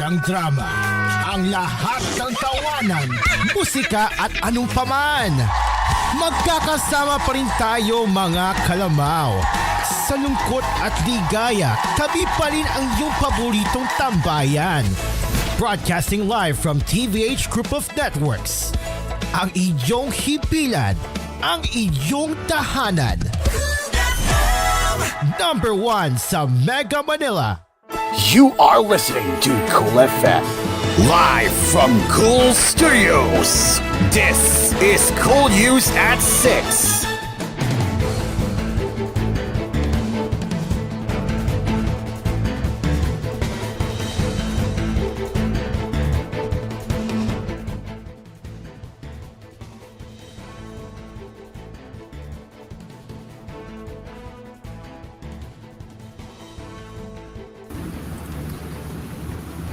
Walang drama. Ang lahat ng tawanan, musika at anong paman. Magkakasama pa rin tayo mga kalamaw. Sa lungkot at ligaya, tabi pa rin ang iyong paboritong tambayan. Broadcasting live from TVH Group of Networks. Ang iyong hipilan, ang iyong tahanan. Number 1 sa Mega Manila. You are listening to Cool FM. Live from Cool Studios. This is koolNews at 6.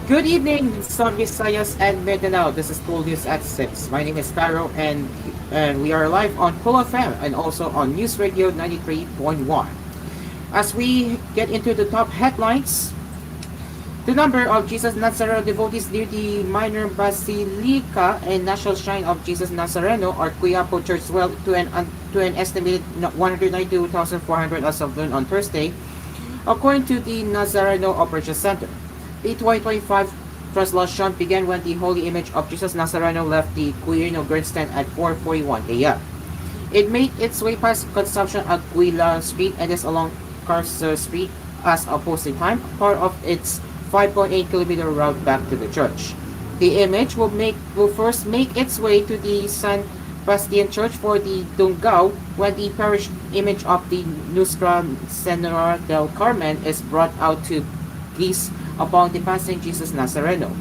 Good evening, Son Visayas and Mindanao. This is koolNews at 6. My name is Caro and we are live on Cool FM and also on News Radio 93.1. As we get into the top headlines, the number of Jesus Nazareno devotees near the Minor Basilica and National Shrine of Jesus Nazareno or Quiapo Church swelled to an estimated 192,400 as of noon on Thursday, according to the Nazareno Operations Center. The 2025 translation began when the Holy Image of Jesus Nazareno left the Quirino grandstand at 4:41 a.m. It made its way past Consumption at Quila Street and is along Carcer Street as opposing time, part of its 5.8-kilometer route back to the church. The image will first make its way to the San Bastian Church for the Dungao when the parish image of the Nuestra Senora del Carmen is brought out to peace upon the passing Jesus Nazareno.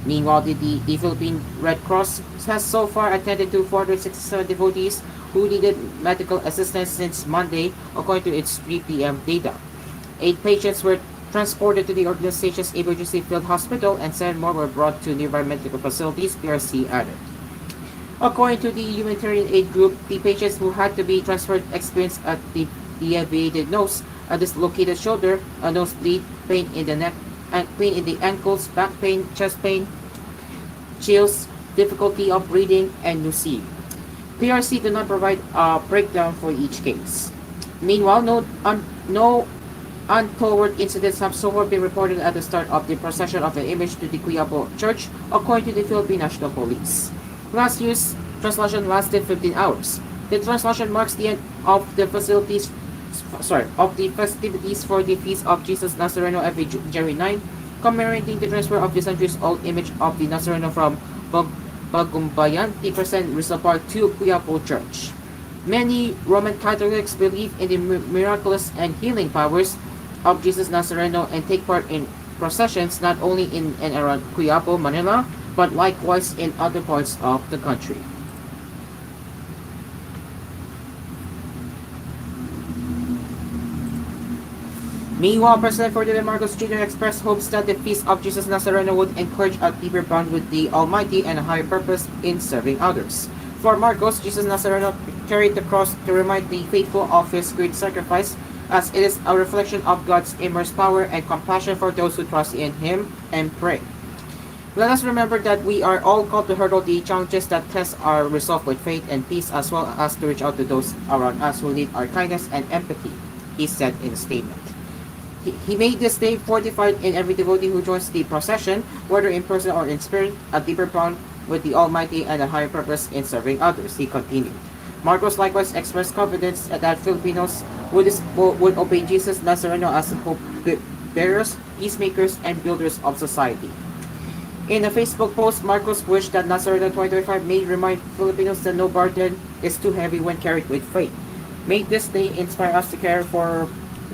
Meanwhile, the Philippine Red Cross has so far attended to 467 devotees who needed medical assistance since Monday, according to its 3 p.m. data. 8 patients were transported to the organization's emergency field hospital and 7 more were brought to nearby medical facilities, PRC added. According to the humanitarian aid group, the patients who had to be transferred experienced a deviated nose, a dislocated shoulder, a nosebleed, pain in the neck, and pain in the ankles, back pain, chest pain, chills, difficulty of breathing, and nausea. PRC did not provide a breakdown for each case. Meanwhile, no untoward incidents have so far been reported at the start of the procession of the image to the Quiapo Church, according to the Philippine National Police. Last year's translation lasted 15 hours. The translation marks the end of the festivities for the Feast of Jesus Nazareno every January 9, commemorating the transfer of the centuries-old image of the Nazareno from Bagumbayan, the present Rizal Park, to Quiapo Church. Many Roman Catholics believe in the miraculous and healing powers of Jesus Nazareno and take part in processions not only in and around Quiapo, Manila, but likewise in other parts of the country. Meanwhile, President Ferdinand Marcos Jr. expressed hopes that the Feast of Jesus Nazareno would encourage a deeper bond with the Almighty and a higher purpose in serving others. For Marcos, Jesus Nazareno carried the cross to remind the faithful of his great sacrifice, as it is a reflection of God's immense power and compassion for those who trust in Him and pray. Let us remember that we are all called to hurdle the challenges that test our resolve with faith and peace, as well as to reach out to those around us who need our kindness and empathy, he said in a statement. He made this day fortified in every devotee who joins the procession, whether in person or in spirit, a deeper bond with the Almighty and a higher purpose in serving others, he continued. Marcos likewise expressed confidence that Filipinos would obey Jesus Nazareno as hope bearers, peacemakers, and builders of society. In a Facebook post, Marcos wished that Nazareno 2025 may remind Filipinos that no burden is too heavy when carried with faith. May this day inspire us to care for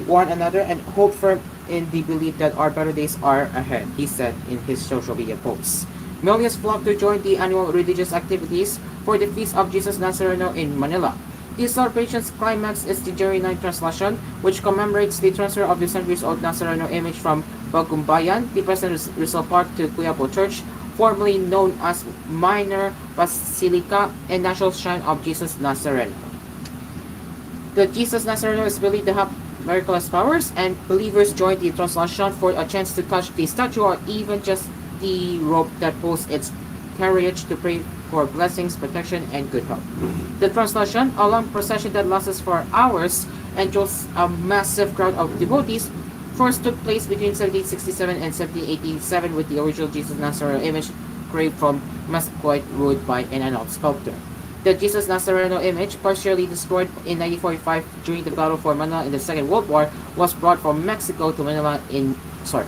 one another and hope firm in the belief that our better days are ahead, he said in his social media posts. Millions flocked to join the annual religious activities for the Feast of Jesus Nazareno in Manila. The celebration's climax is the January 9 translation, which commemorates the transfer of the centuries-old Nazareno image from Bagumbayan, the present Rizal Park, to Quiapo Church, formerly known as Minor Basilica and National Shrine of Jesus Nazareno. The Jesus Nazareno is believed to have miraculous powers, and believers join the translation for a chance to touch the statue or even just the rope that pulls its carriage to pray for blessings, protection, and good health. The translation, a long procession that lasts for hours and draws a massive crowd of devotees, first took place between 1767 and 1787 with the original Jesus Nazareno image carved from Mesquite wood by an unknown sculptor. The Jesus Nazareno image, partially destroyed in 1945 during the Battle for Manila in the Second World War, was brought from Mexico to Manila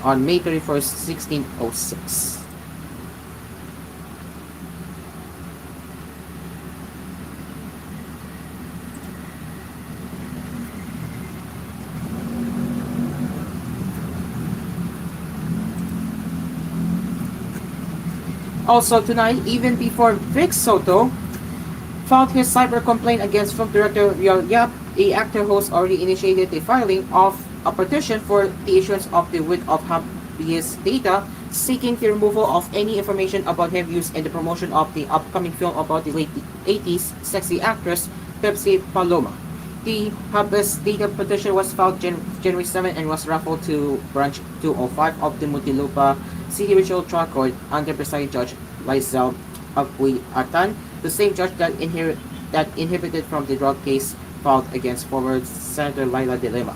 on May 31st, 1606. Also tonight, even before Vic Soto filed his cyber complaint against film director Riel Yap, a actor host already initiated the filing of a petition for the issuance of the writ of habeas data, seeking the removal of any information about him used in the promotion of the upcoming film about the late 80s sexy actress Pepsi Paloma. The habeas data petition was filed January 7 and was referred to Branch 205 of the Muntinlupa City Regional Trial Court under presiding Judge Lysel Aguiatan, the same judge that inhibited from the drug case filed against former Senator Laila De Lima.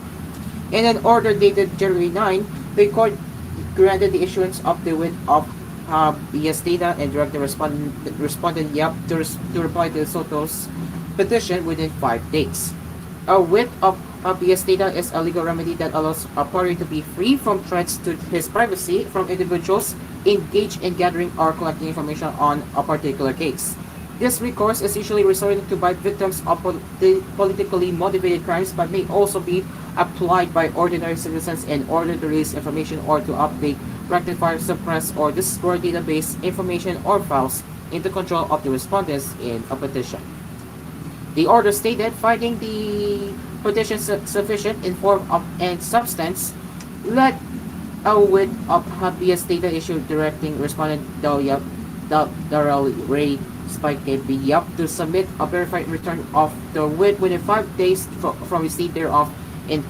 In an order dated January 9, the court granted the issuance of the writ of habeas data and directed respondent Yap to reply to Soto's petition within 5 days. A writ of habeas data is a legal remedy that allows a party to be free from threats to his privacy from individuals engaged in gathering or collecting information on a particular case. This recourse is usually resorted to by victims of politically motivated crimes, but may also be applied by ordinary citizens in order to release information or to update, rectify, suppress, or destroy database information or files into control of the respondents in a petition. The order stated, finding the petition sufficient in form and substance, let a writ of habeas data issued directing respondent Darrell Ray Spike B. Yap to submit a verified return of the writ within 5 days from receipt thereof in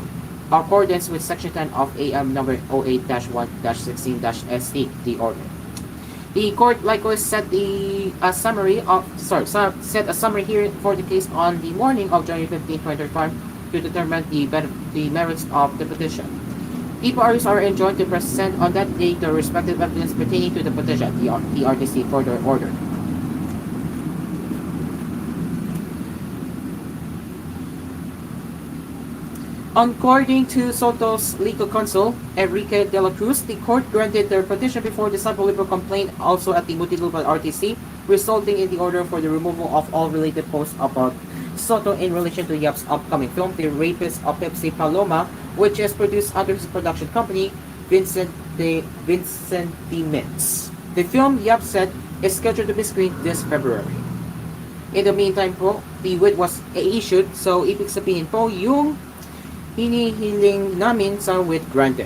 accordance with Section 10 of AM number 08-1-16-SE, the order. The court likewise set a summary hearing for the case on the morning of January 15, 2025 to determine the merits of the petition. The parties are enjoined to present on that day the respective evidence pertaining to the petition, the RTC further ordered. According to Soto's legal counsel, Enrique de la Cruz, the court granted their petition before the Cyber Libel complaint also at the Muntinlupa RTC, resulting in the order for the removal of all related posts about Soto in relation to Yap's upcoming film, The Rapist of Pepsi Paloma, which is produced under his production company, Vincent de Mintz. The film, Yap said, is scheduled to be screened this February. In the meantime po, the writ was issued, so ibig sabihin po, yung hinihiling namin sa writ granted.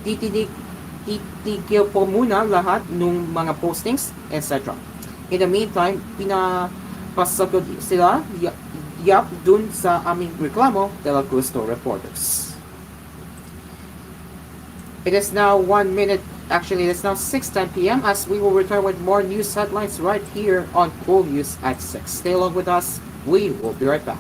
Titigil po muna lahat ng mga postings, etc. In the meantime, pinapasagot sila Yap dun sa aming reklamo de la Cruz to reporters. It is now it's now 6:10 p.m. as we will return with more news headlines right here on koolNews at 6. Stay along with us. We will be right back.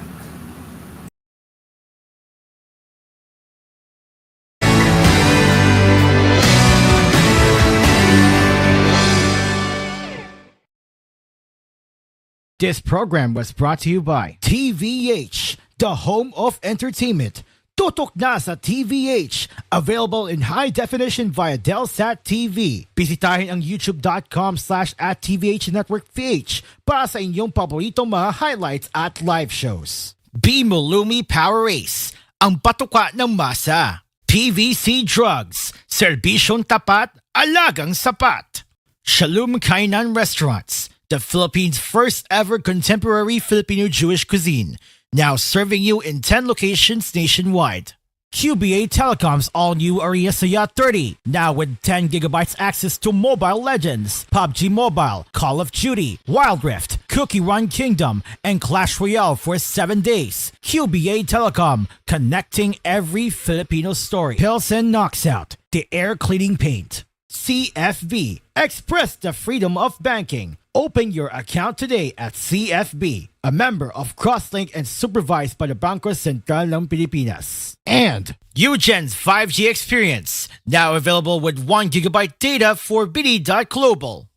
This program was brought to you by TVH, the home of entertainment. Tutok na sa TVH. Available in high definition via Delsat TV. Bisitahin ang youtube.com/@TVH Network PH para sa inyong paboritong mga highlights at live shows. B. Mulumi Power Race, ang patuka ng masa. PVC Drugs, serbisyong tapat, alagang sapat. Shalom Kainan Restaurants, the Philippines' first ever contemporary Filipino Jewish cuisine, now serving you in 10 locations nationwide. QBA Telecom's all-new Aria Saya 30, now with 10 gigabytes access to Mobile Legends, PUBG Mobile, Call of Duty, Wild Rift, Cookie Run Kingdom, and Clash Royale for 7 days. QBA Telecom, connecting every Filipino story. Pilsen Knocks Out, the air cleaning paint. CFB. Express the freedom of banking. Open your account today at CFB, a member of Crosslink and supervised by the Bangko Sentral ng Pilipinas. And Eugen's 5G experience, now available with 1 GB data for BD.Global.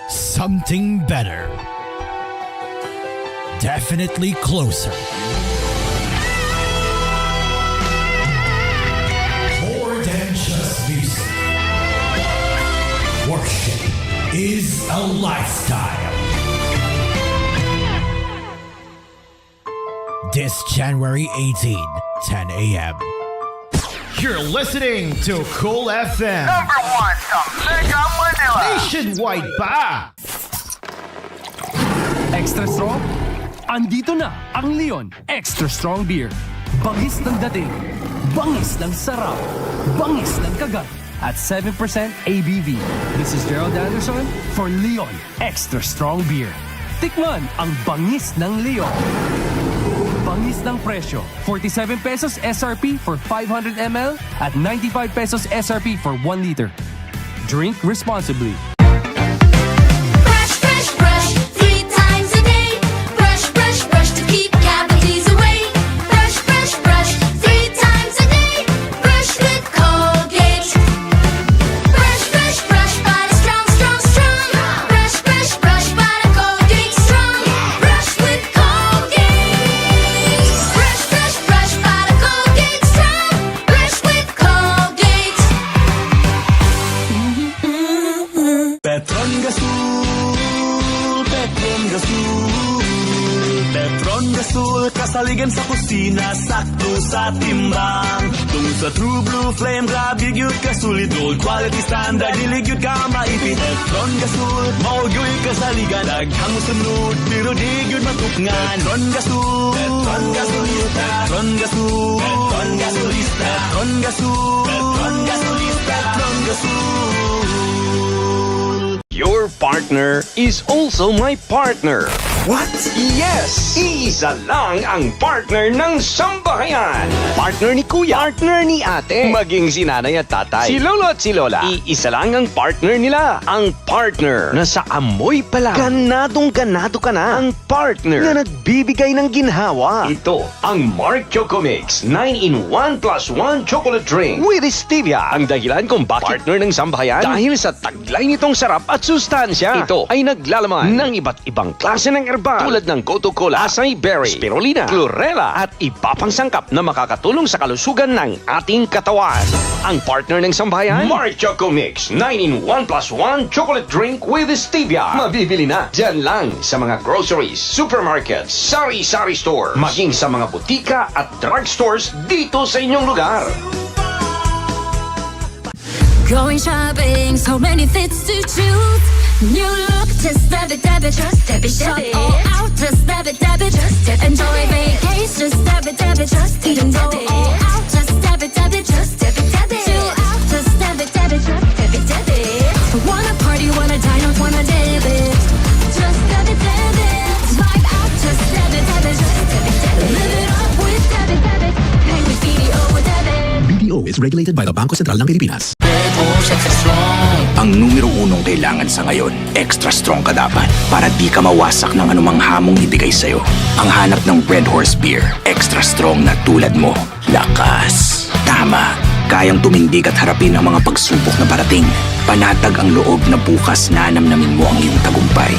Something better. Definitely closer. More than just music. Worship is a lifestyle. This January 18, 10 a.m. You're listening to Cool FM. Number one sa Mega Manila. Nationwide pa! Extra strong? Andito na ang Leon Extra Strong Beer. Bangis ng dating, bangis ng sarap, bangis ng kagat, at 7% ABV. This is Gerald Anderson for Leon Extra Strong Beer. Tikman ang bangis ng Leon. Bangis ng presyo, 47 pesos SRP for 500 ml at 95 pesos SRP for 1 liter. Drink responsibly. Brush, brush, brush, 3 times a day. Brush, brush, brush to keep cavities away. Brush, brush, brush, 3 times a day. Brush with Colgate. Brush, brush, brush, body strong, strong, strong. Brush, brush, brush, body Colgate strong. Brush with Colgate. Brush, brush, brush, body Colgate strong. Brush with Colgate. Petron Gasul, Petron Gasul, Petron Gasul, kasaligan sa kusina, sakto sa timbang. Tung sa True Blue Flame, grabe yun kasulit, gold quality standard, dilig yun ka maipit. Petron Gasul, maugoy kasaligan, daghang sunod, pero di yun matukngan. Petron Gasul, Petron Gasolista, Petron Gasul, Petron Gasolista, Petron Gasul, Petron Gasolista, Petron Gasul. Your partner is also my partner. What? Yes! Iisa lang ang partner ng sambahayan. Partner ni kuya, partner ni ate, maging si nanay at tatay, si lolo at si lola. Iisa lang ang partner nila. Ang partner na sa amoy pa lang, ganadong-ganado ka na. Ang partner na nagbibigay ng ginhawa. Ito ang Mark Choco Mix 9-in-1 plus 1 chocolate drink with stevia. Ang dahilan kung bakit partner ng sambahayan, dahil sa taglay nitong sarap at sustansya. Ito ay naglalaman ng iba't ibang klase ng herbal tulad ng Goto Cola, Acai Berry, Spirulina, Chlorella at iba pang sangkap na makakatulong sa kalusugan ng ating katawan. Ang partner ng sambahayan, Mark Choco Mix 9-in-1 plus 1 chocolate drink with stevia. Mabibili na dyan lang sa mga groceries, supermarkets, sari-sari store, maging sa mga butika at drugstores dito sa inyong lugar. Going shopping, so many fits to choose. New look, just dab it, just dab it, shop all out, just dab it, just enjoy vacation, just dab it, just even go all out, just dab it, just dab it, chill out, just dab it, just dab it. Wanna party, wanna dine out, wanna dab it, just dab it, vibe out, just dab it, just dab it, live it up with dab it, hang with BDO with dab it. BDO is regulated by the Bangko Sentral ng Pilipinas. Extra strong. Ang numero unong kailangan sa ngayon, extra strong ka dapat para di ka mawasak ng anumang hamong ibigay sa'yo. Ang hanap ng Red Horse Beer, extra strong na tulad mo. Lakas. Tama. Kayang tumindig at harapin ang mga pagsubok na parating. Panatag ang loob na bukas na namnamin mo ang iyong tagumpay.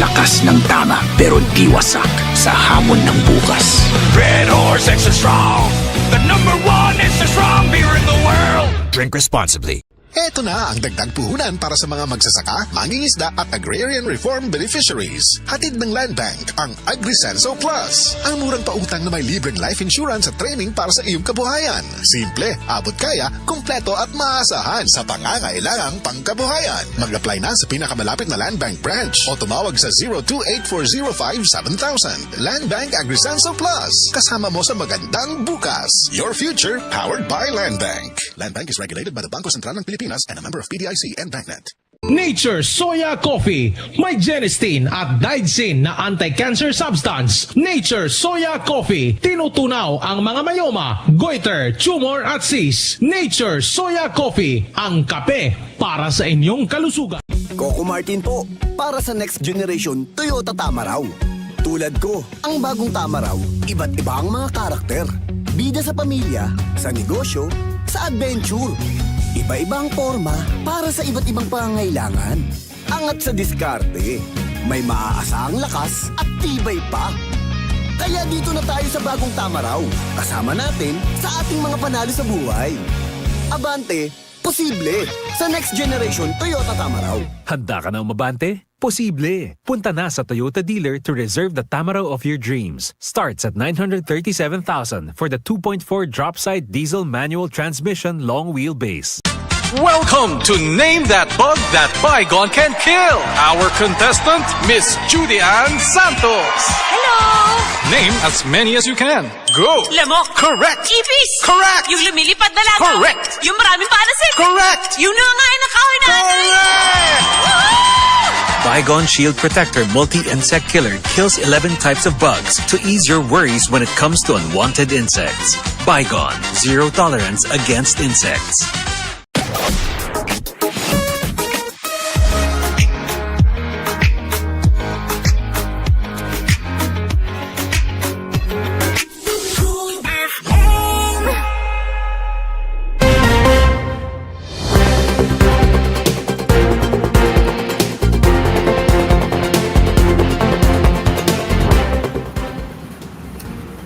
Lakas ng tama pero di wasak sa hamon ng bukas. Red Horse Extra Strong, the number 1 extra strong beer in the world. Drink responsibly. Ito na ang dagdag puhunan para sa mga magsasaka, mangingisda at agrarian reform beneficiaries. Hatid ng Land Bank ang AgriSenso Plus. Ang murang pautang na may libreng life insurance at training para sa iyong kabuhayan. Simple, abot kaya, kumpleto at maasahan sa pangangailangang pangkabuhayan. Mag-apply na sa pinakamalapit na Land Bank branch o tumawag sa 0284057000. Land Bank AgriSenso Plus. Kasama mo sa magandang bukas. Your future powered by Land Bank. Land Bank is regulated by the Bangko Sentral ng Pilipinas and a member of PDIC and BankNet. Nature Soya Coffee. May genistein at digoxin na anti-cancer substance. Nature Soya Coffee. Tinutunaw ang mga mayoma, goiter, tumor at cysts. Nature Soya Coffee. Ang kape para sa inyong kalusugan. Coco Martin po, para sa next generation Toyota Tamaraw. Tulad ko, ang bagong Tamaraw, iba't iba ang mga karakter. Bida sa pamilya, sa negosyo, sa adventure. Iba-ibang forma para sa iba't ibang pangangailangan. Angat sa diskarte, may maaasahang lakas at tibay pa. Kaya dito na tayo sa bagong Tamaraw. Kasama natin sa ating mga panalo sa buhay. Abante, posible sa next generation Toyota Tamaraw. Handa ka na umabante? Posible! Punta na sa Toyota dealer to reserve the Tamaraw of your dreams. Starts at 937,000 for the 2.4 drop-side diesel manual transmission long wheelbase. Welcome to Name That Bug That Bygone Can Kill. Our contestant, Miss Judy Ann Santos. Hello! Name as many as you can. Go! Lamok! Correct! Ipis! Correct! Yung lumilipad na langaw! Correct! Yung maraming palasin! Correct! Yung nangangain ng kahoy natin! Correct! Bygone Shield Protector Multi-Insect Killer kills 11 types of bugs to ease your worries when it comes to unwanted insects. Bygone, zero tolerance against insects.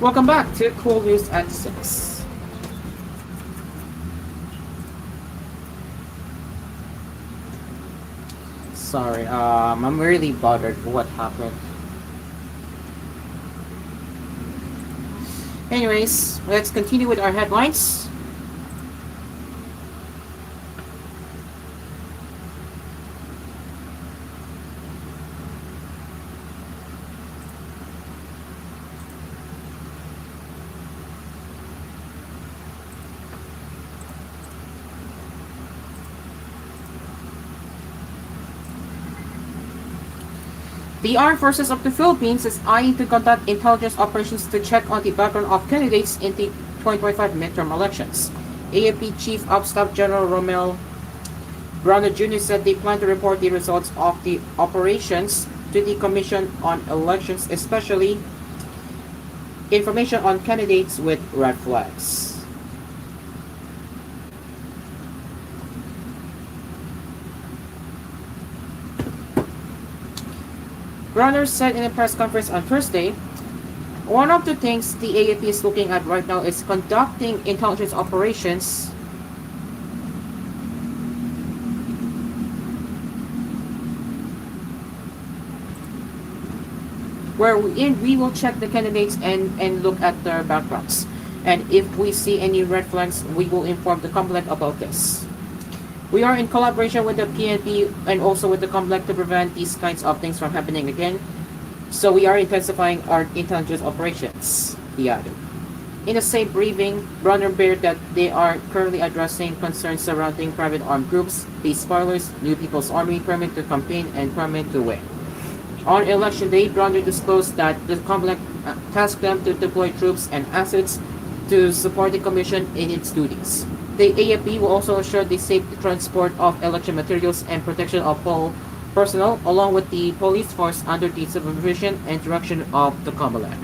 Welcome back to Cool News at 6. Sorry, I'm really bothered what happened. Anyways, let's continue with our headlines. The Armed Forces of the Philippines is eyeing to conduct intelligence operations to check on the background of candidates in the 2025 midterm elections. AFP Chief of Staff General Romel Brano Jr. said they plan to report the results of the operations to the Commission on Elections, especially information on candidates with red flags. Brunner said in a press conference on Thursday, one of the things the AFP is looking at right now is conducting intelligence operations where we will check the candidates and look at their backgrounds. And if we see any red flags, we will inform the COMELEC about this. We are in collaboration with the PNP and also with the COMELEC to prevent these kinds of things from happening again. So we are intensifying our intelligence operations, he added. In the same briefing, Brunner bared that they are currently addressing concerns surrounding private armed groups, base spoilers, New People's Army, permit to campaign, and permit to win. On election day, Brunner disclosed that the COMELEC tasked them to deploy troops and assets to support the Commission in its duties. The AFP will also assure the safe transport of election materials and protection of poll personnel, along with the police force under the supervision and direction of the COMELEC.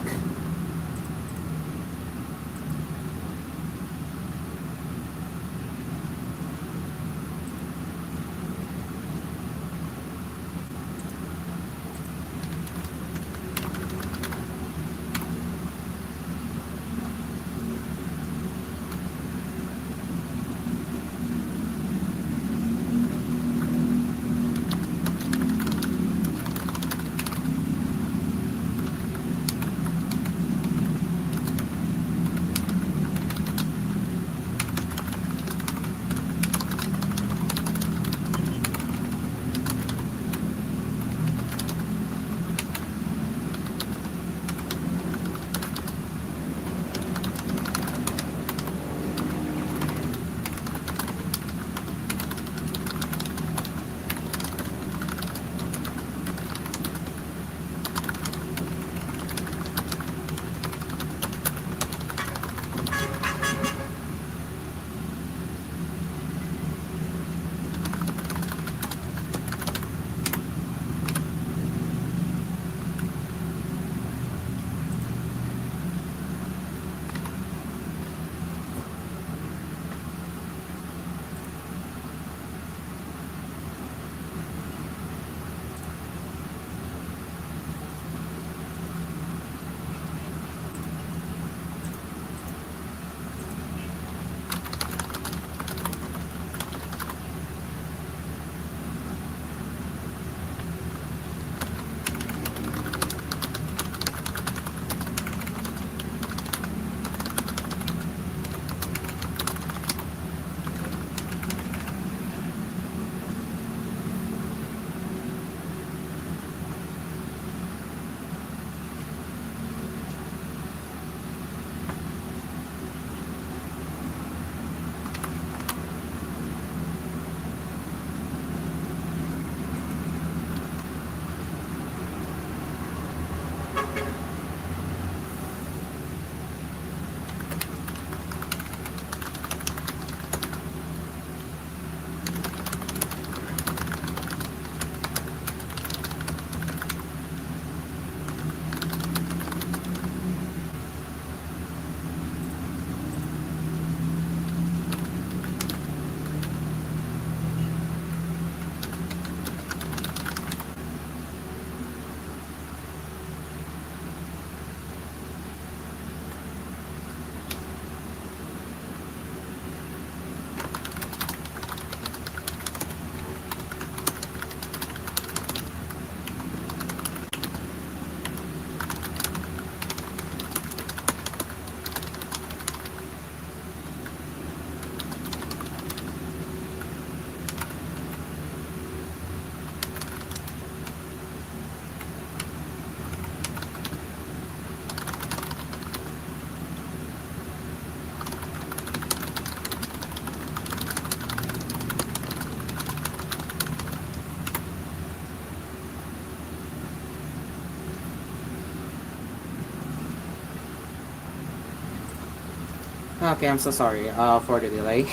Okay, I'm so sorry for the delay.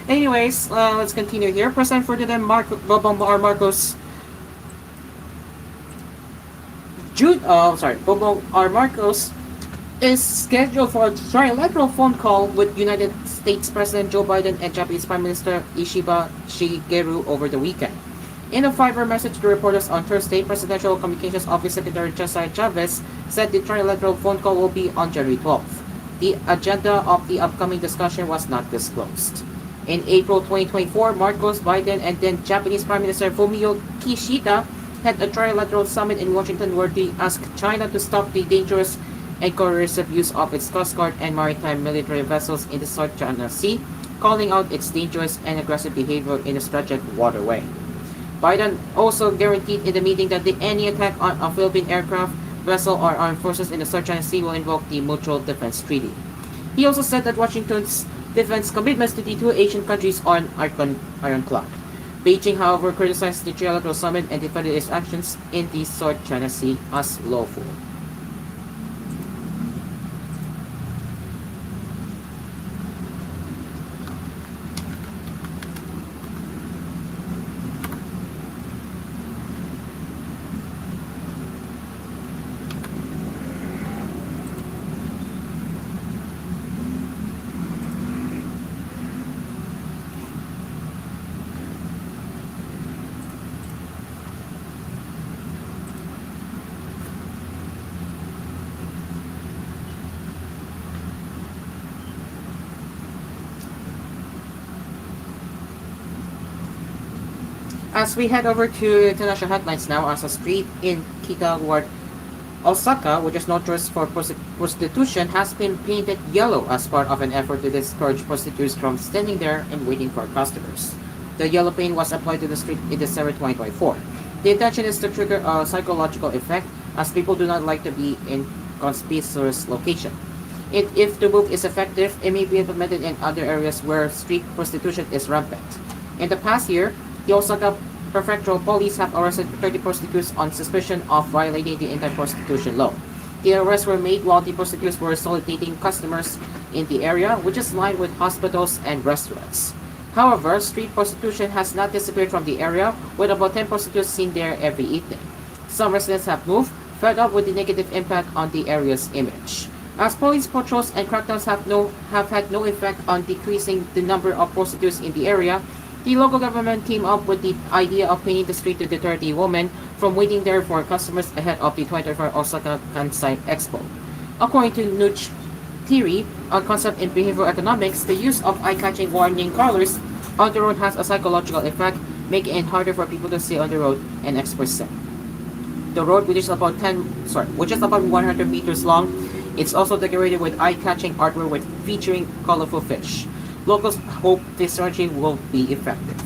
Anyways, let's continue here. President Ferdinand Marcos Bobo R. Marcos is scheduled for a trilateral phone call with United States President Joe Biden and Japanese Prime Minister Ishiba Shigeru over the weekend. In a Fiverr message to reporters on Thursday, Presidential Communications Office Secretary Josiah Chavez said the trilateral phone call will be on January 12th. The agenda of the upcoming discussion was not disclosed. In April 2024, Marcos, Biden, and then Japanese Prime Minister Fumio Kishida had a trilateral summit in Washington where they asked China to stop the dangerous and coercive use of its Coast Guard and maritime military vessels in the South China Sea, calling out its dangerous and aggressive behavior in the strategic waterway. Biden also guaranteed in the meeting that any attack on a Philippine aircraft, vessel, or armed forces in the South China Sea will invoke the Mutual Defense Treaty. He also said that Washington's defense commitments to the two Asian countries are ironclad. Beijing, however, criticized the trilateral summit and defended its actions in the South China Sea as lawful. As we head over to international headlines now, as a street in Kita Ward, Osaka, which is notorious for prostitution, has been painted yellow as part of an effort to discourage prostitutes from standing there and waiting for customers. The yellow paint was applied to the street in December 2024. The intention is to trigger a psychological effect, as people do not like to be in conspicuous location. If the move is effective, it may be implemented in other areas where street prostitution is rampant. In the past year, the Osaka Prefectural Police have arrested 30 prostitutes on suspicion of violating the anti-prostitution law. The arrests were made while the prostitutes were soliciting customers in the area, which is lined with hospitals and restaurants. However, street prostitution has not disappeared from the area, with about 10 prostitutes seen there every evening. Some residents have moved, fed up with the negative impact on the area's image. As police patrols and crackdowns have had no effect on decreasing the number of prostitutes in the area, the local government came up with the idea of painting the street to deter the women from waiting there for customers ahead of the 2024 Osaka Kansai Expo. According to Nuch theory, a concept in behavioral economics, the use of eye-catching warning colors on the road has a psychological effect, making it harder for people to stay on the road, and experts said. The road, which is about 100 meters long, it's also decorated with eye-catching artwork featuring colorful fish. Locals hope this strategy will be effective.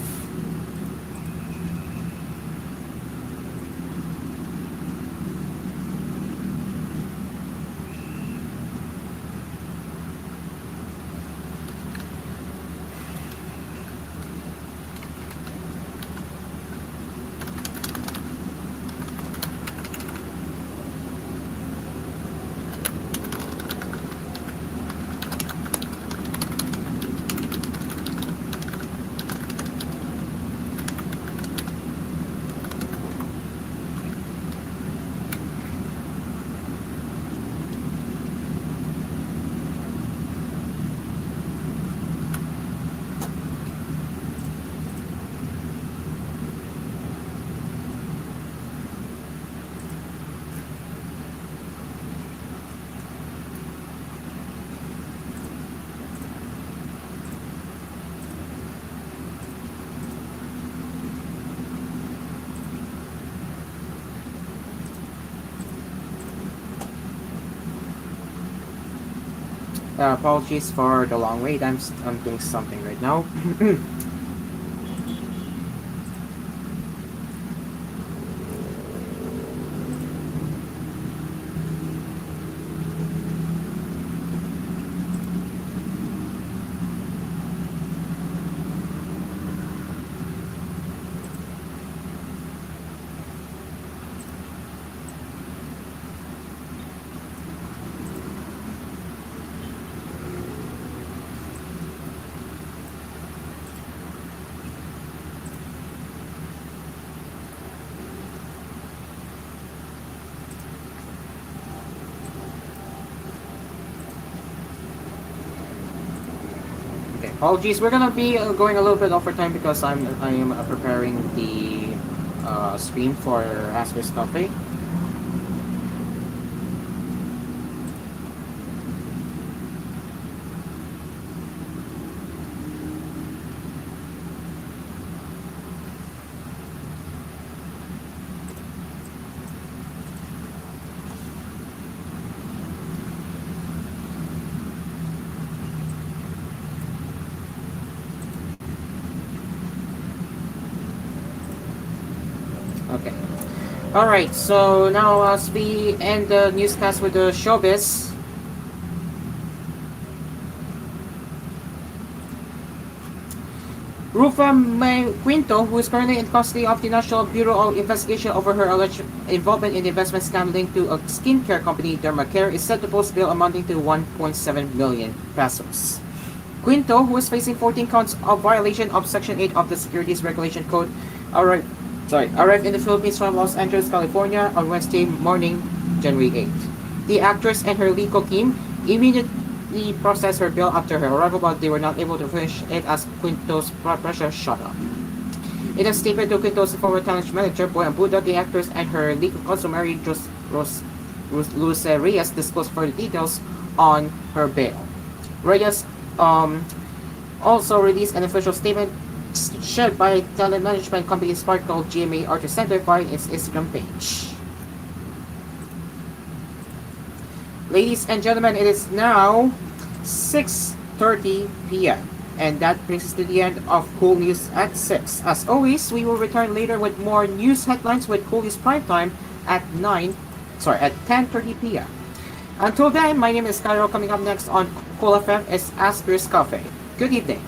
Apologies for the long wait. I'm doing something right now. Oh geez, we're gonna be going a little bit over time because I'm preparing the stream for Asper's Cafe. Okay. Alright, so now as we end the newscast with the showbiz. Rufa May Quinto, who is currently in custody of the National Bureau of Investigation over her alleged involvement in the investment scam linked to a skincare company, Dermacare, is set to post bail amounting to 1.7 million pesos. Quinto, who is facing 14 counts of violation of Section 8 of the Securities Regulation Code, arrived in the Philippines from Los Angeles, California on Wednesday morning, January 8th. The actress and her legal team immediately processed her bail after her arrival, but they were not able to finish it as Quinto's blood pressure shot up. In a statement to Quinto's former talent manager, Boy Ambuda, the actress and her legal counsel, Mary Luz Reyes, disclosed further details on her bail. Reyes also released an official statement shared by talent management company Sparkle GMA Artist Center via its Instagram page. Ladies and gentlemen, it is now 6:30 p.m. and that brings us to the end of Cool News at 6. As always, we will return later with more news headlines with Cool News Prime Time at 10:30 p.m. Until then, my name is Cairo. Coming up next on Cool FM is Asper's Cafe. Good evening.